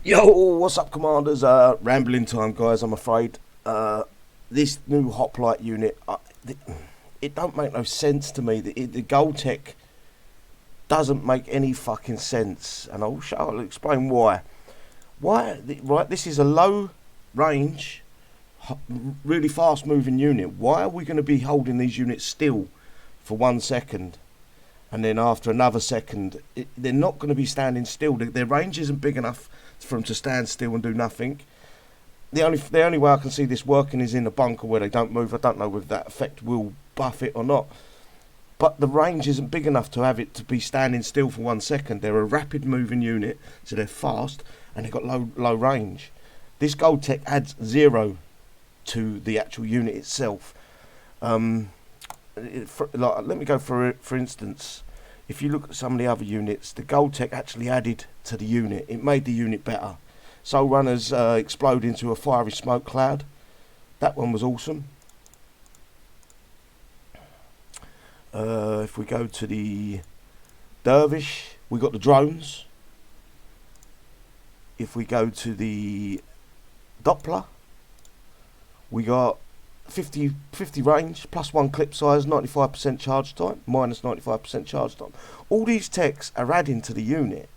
Yo, what's up, commanders? Rambling time, guys. I'm afraid this new Hoplite unit, it don't make no sense to me. The gold tech doesn't make any fucking sense, and I'll explain why. Right, this is a low range, really fast moving unit. Why are we going to be holding these units still for 1 second? And then after another second, they're not going to be standing still. Their range isn't big enough for them to stand still and do nothing. The only way I can see this working is in a bunker where they don't move. I don't know whether that effect will buff it or not. But the range isn't big enough to have it to be standing still for 1 second. They're a rapid moving unit, so they're fast and they've got low range. This gold tech adds 0 to the actual unit itself. Let me go for instance. If you look at some of the other units, the gold tech actually added to the unit. It made the unit better. Soul Runners explode into a fiery smoke cloud. That one was awesome. If we go to the Dervish, we got the drones. If we go to the Doppler, we got 50 range, +1 clip size, 95% charge time, -95% charge time. All these techs are adding to the unit.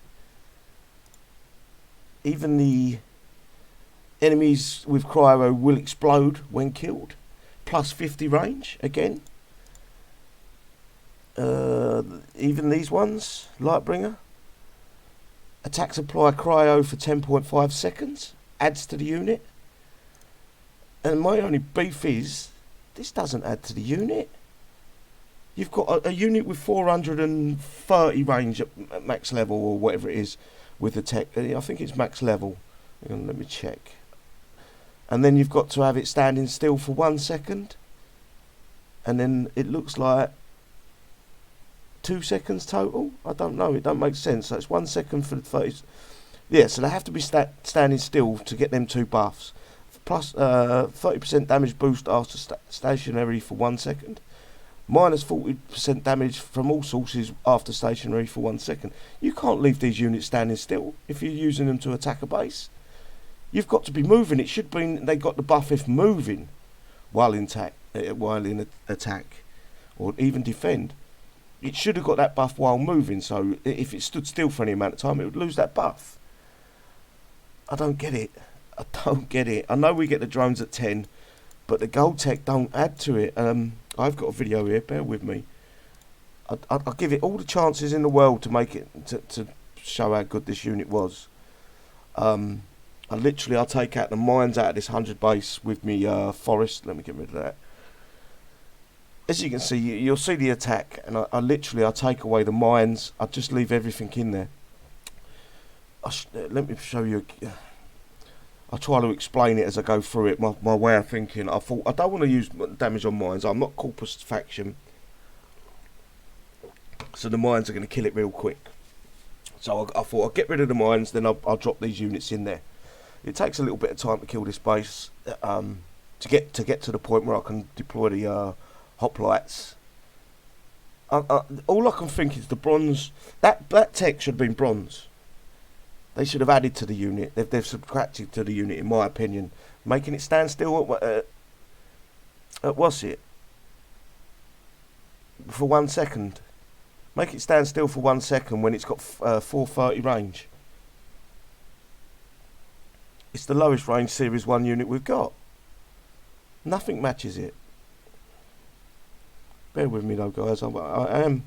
Even the enemies with cryo will explode when killed. +50 range again. Even these ones, Lightbringer. Attack supply cryo for 10.5 seconds. Adds to the unit. And my only beef is, this doesn't add to the unit. You've got a unit with 430 range at max level, or whatever it is, with the tech. I think it's max level. Hang on, let me check. And then you've got to have it standing still for 1 second. And then it looks like 2 seconds total. I don't know. It don't make sense. So it's 1 second for the 30. Yeah, so they have to be standing still to get them 2 buffs. Plus 30% damage boost after stationary for 1 second. -40% damage from all sources after stationary for 1 second. You can't leave these units standing still if you're using them to attack a base. You've got to be moving. It should be they got the buff if moving while in attack or even defend. It should have got that buff while moving. So if it stood still for any amount of time, it would lose that buff. I don't get it. I don't get it. I know we get the drones at 10, but the gold tech don't add to it. I've got a video here, bear with me. I'll give it all the chances in the world to make it, to show how good this unit was. I'll take out the mines out of this 100 base with me forest. Let me get rid of that. As you can see, you'll see the attack, and I'll take away the mines. I'll just leave everything in there. Let me show you. I'll try to explain it as I go through it, my way of thinking. I thought, I don't want to use damage on mines. I'm not Corpus faction. So the mines are going to kill it real quick. So I thought I'll get rid of the mines, then I'll drop these units in there. It takes a little bit of time to kill this base, to get to the point where I can deploy the hoplites. All I can think is the bronze. That tech should have been bronze. They should have added to the unit. They've subtracted to the unit, in my opinion, making it stand still at what's it? For 1 second. Make it stand still for 1 second when it's got 430 range. It's the lowest range Series 1 unit we've got. Nothing matches it. Bear with me though, guys. I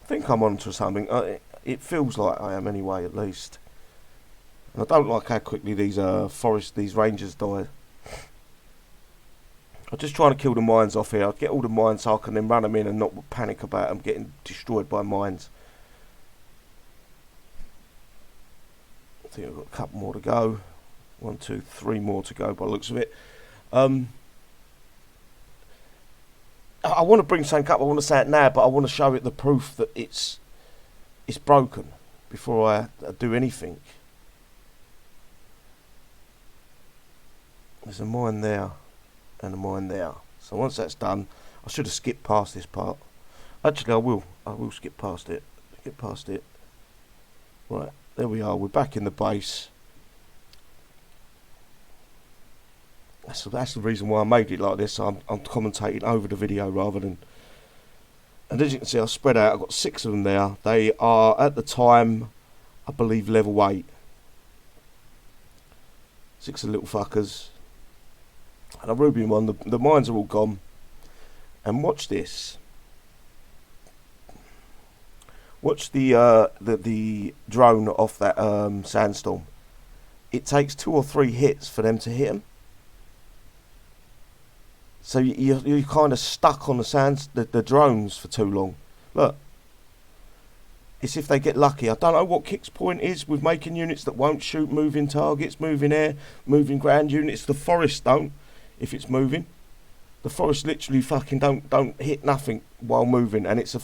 think I'm onto something. It feels like I am anyway, at least. And I don't like how quickly these rangers die. I'm just trying to kill the mines off here. I'll get all the mines so I can then run them in and not panic about them getting destroyed by mines. I think I've got a couple more to go. 1, 2, 3 more to go by the looks of it. I want to bring something up. I want to say it now, but I want to show it the proof that it's broken before I do anything. There's a mine there and a mine there. So once that's done, I should have skipped past this part. Actually, I will skip past it. Right, there we are. We're back in the base. That's the reason why I made it like this. I'm commentating over the video rather than. And as you can see, I've spread out. I've got 6 of them there. They are at the time, I believe, level 8. 6 of the little fuckers. And a ruby one. The mines are all gone. And watch this. Watch the drone off that sandstorm. It takes 2 or 3 hits for them to hit them. So you're kind of stuck on the drones for too long. Look. It's if they get lucky. I don't know what Kick's point is with making units that won't shoot moving targets, moving air, moving ground units. The forest don't, if it's moving. The forest literally fucking don't hit nothing while moving, and it's a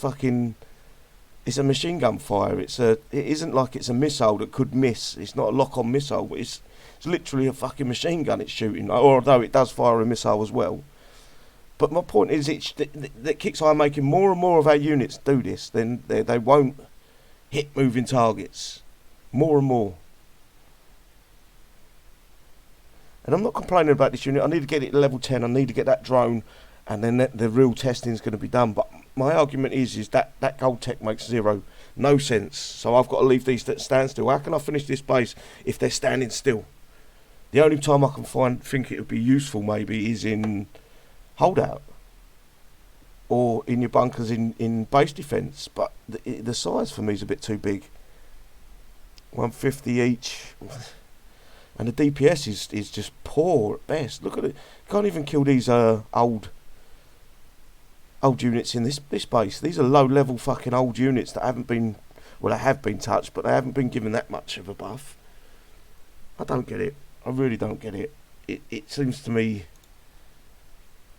machine gun fire. It isn't like it's a missile that could miss. It's not a lock-on missile. But it's literally a fucking machine gun it's shooting. Although it does fire a missile as well. But my point is, that Kixeye are making more and more of our units do this. Then they won't hit moving targets. More and more. And I'm not complaining about this unit. I need to get it to level 10. I need to get that drone. And then the real testing is going to be done. But my argument is that gold tech makes no sense. So I've got to leave these that stand still. How can I finish this base if they're standing still? The only time I can think it would be useful maybe is in holdout or in your bunkers in base defence, but the size for me is a bit too big. 150 each, and the DPS is just poor at best. Look at it, can't even kill these old units in this base. These are low level fucking old units that haven't been, well, they have been touched, but they haven't been given that much of a buff. I don't get it. I really don't get it. It seems to me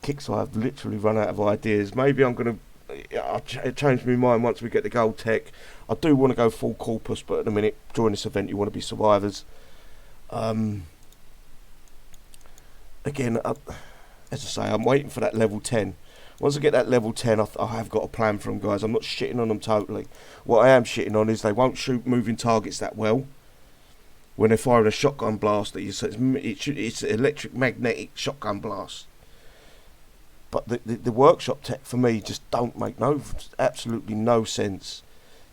Kixeye have literally run out of ideas. Maybe I'm going to change my mind once we get the gold tech. I do want to go full corpus, but at the minute, during this event, you want to be survivors. Again, as I say, I'm waiting for that level 10. Once I get that level 10, I have got a plan for them, guys. I'm not shitting on them totally. What I am shitting on is they won't shoot moving targets that well. When they're firing a shotgun blast, it's electric magnetic shotgun blast. But the workshop tech for me just don't make absolutely no sense.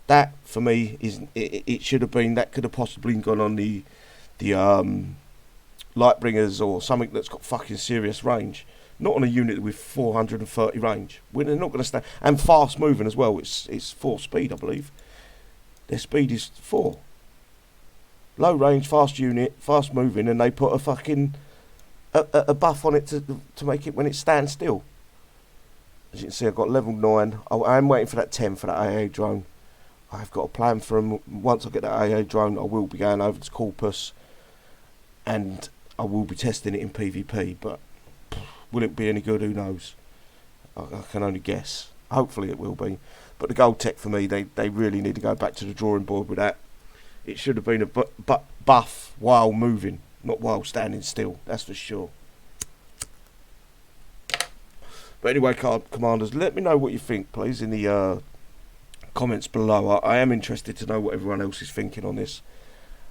That for me is it should have been, that could have possibly gone on the Lightbringers or something that's got fucking serious range. Not on a unit with 430 range. They're not going to stand, and fast moving as well. It's 4 speed, I believe. Their speed is 4. Low range, fast unit, fast moving, and they put a fucking a buff on it to make it when it stands still. As you can see, I've got level 9. I am waiting for that 10 for that AA drone. I've got a plan for them. Once I get that AA drone, I will be going over to Corpus, and I will be testing it in PvP. But will it be any good? Who knows? I can only guess. Hopefully it will be. But the gold tech for me, they really need to go back to the drawing board with that. It should have been a buff while moving, not while standing still. That's for sure. But anyway, commanders, let me know what you think, please, in the comments below. I am interested to know what everyone else is thinking on this.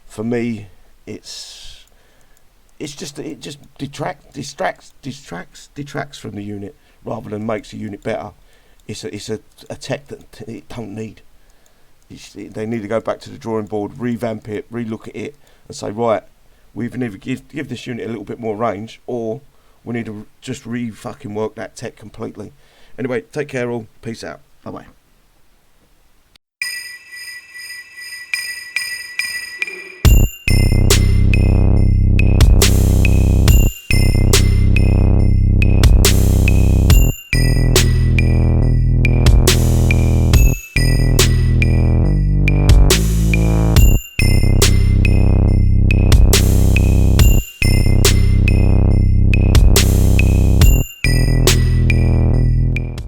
For me, it just distracts from the unit rather than makes the unit better. It's a tech that it don't need. They need to go back to the drawing board, revamp it, relook at it, and say, right, we either need to give this unit a little bit more range, or we need to just fucking work that tech completely. Anyway, take care all. Peace out. Bye bye.